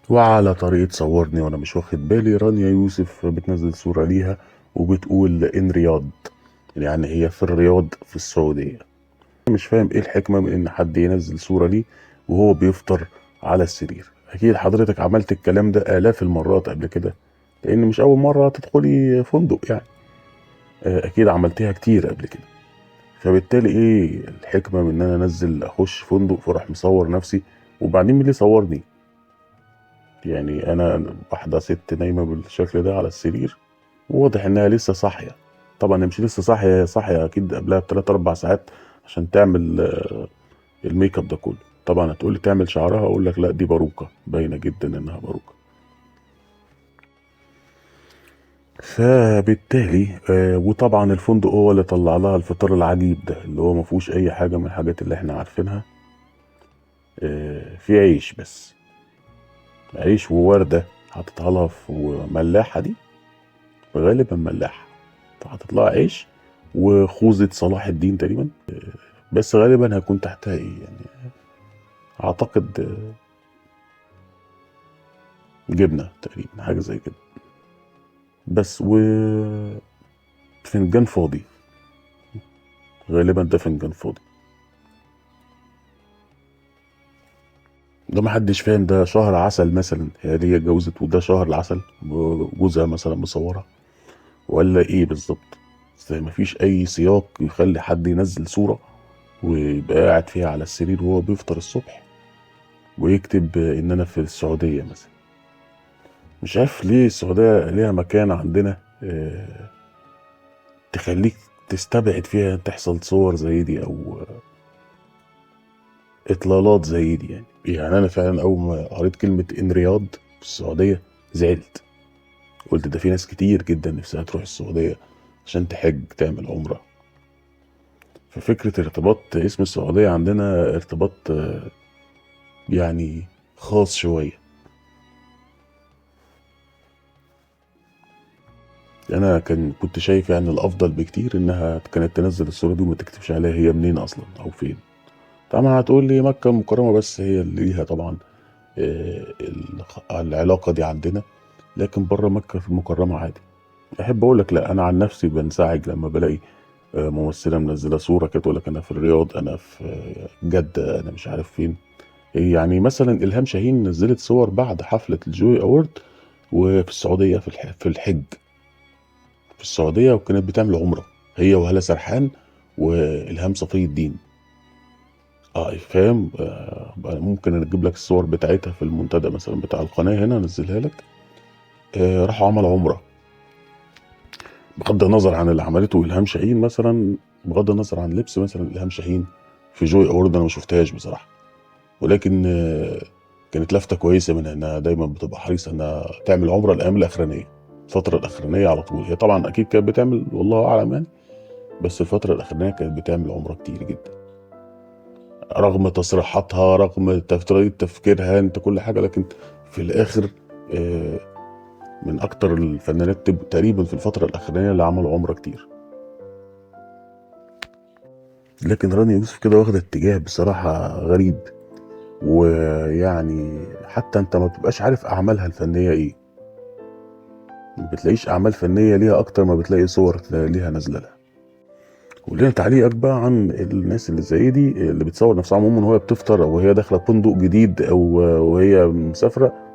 وعلى طريقة صورني وانا مش واخد بالي رانيا يوسف بتنزل صورة ليها وبتقول ان رياض، يعني هي في الرياض في السعودية. مش فاهم ايه الحكمة من ان حد ينزل صورة ليه وهو بيفطر على السرير. اكيد حضرتك عملت الكلام ده الاف المرات قبل كده، لان مش اول مرة تدخلي فندق يعني. اكيد عملتيها كتير قبل كده. فبالتالي ايه الحكمة من ان انا انزل اخش فندق فراح مصور نفسي؟ وبعدين مين اللي صورني؟ يعني انا واحدة ست نايمة بالشكل ده على السرير، وواضح انها لسه صاحية. طبعا هي مش لسه صاحية، هي صاحية اكيد قبلها بتلات اربع ساعات عشان تعمل الميك اب ده كله. طبعا هتقولي تعمل شعرها، اقول لك لا دي باروكة، باينة جدا انها باروكة. فبالتالي وطبعا الفندق هو اللي طلع لها الفطار العجيب ده اللي هو ما فيهوش اي حاجة من الحاجات اللي احنا عارفينها. في عيش بس، عيش ووردة حاططها لها في ملاحة دي، غالبا ملاحة. حاطط لها عيش وخوذة صلاح الدين تقريبا، بس غالبا هيكون تحتها ايه يعني، اعتقد جبنة تقريبا، حاجة زي كده. بس فنجان فاضي، غالبا ده فنجان فاضي. ده محدش فاهم، ده شهر عسل مثلا، هي دي اتجوزت وده شهر العسل وجوزها مثلا مصورها، ولا ايه بالظبط؟ زي مفيش اي سياق يخلي حد ينزل صورة ويبقى قاعد فيها على السرير وهو بيفطر الصبح ويكتب ان انا في السعودية مثلا. مش عارف ليه السعودية ليها مكان عندنا تخليك تستبعد فيها تحصل صور زي دي او اطلالات زي دي. يعني انا فعلا اول ما قريت كلمة ان رياض في السعودية زعلت. قلت ده في ناس كتير جدا نفسها تروح السعودية عشان تحج تعمل عمرة. ففكرة ارتباط اسم السعودية عندنا ارتباط يعني خاص شوية. انا كنت شايف يعني الافضل بكتير انها كانت تنزل الصورة دي وما تكتبش عليها هي منين اصلا او فين. طبعا هتقول لي مكة المكرمة بس هي اللي ليها طبعا العلاقة دي عندنا، لكن بره مكة المكرمة عادي. احب اقول لك لا، انا عن نفسي بنزعج لما بلاقي ممثلة منزلة صورة كده تقول لك انا في الرياض، انا في جدة، انا مش عارف فين. يعني مثلا الهام شاهين نزلت صور بعد حفلة الجوي اوورد وفي السعودية في الحج في السعودية، وكانت بتعمل عمرة هي وهالة سرحان والهام صفي الدين. اه فاهم. ممكن اجيب لك الصور بتاعتها في المنتدى مثلا بتاع القناة هنا انزلها لك. راحوا عملوا عمرة، بغض النظر عن اللي عملته الهام شاهين مثلا، بغض النظر عن لبس مثلا الهام شاهين في جوي اوورد انا ما شفتهاش بصراحة. ولكن كانت لفتة كويسة منها انها دايما بتبقى حريصة انها تعمل عمرة الايام الاخرانية. الفترة الاخرانية على طول هي طبعا اكيد كانت بتعمل والله اعلم يعني، بس الفترة الاخرانية كانت بتعمل عمرة كتير جدا رغم تصريحاتها رغم طريقة تفكيرها انت كل حاجة. لكن في الاخر آه، من اكتر الفنانات تقريبا في الفترة الاخرانية اللي عملوا عمرة كتير. لكن رانيا يوسف كده واخدة اتجاه بصراحة غريب، ويعني حتى انت ما بتبقاش عارف اعمالها الفنية ايه. ما بتلاقيش اعمال فنية ليها اكتر ما بتلاقي صور ليها نازلة لها. ولنا تعليقك بقى عن الناس اللي زي دي اللي بتصور نفسها عموما وهي بتفطر او وهي داخله فندق جديد او وهي مسافره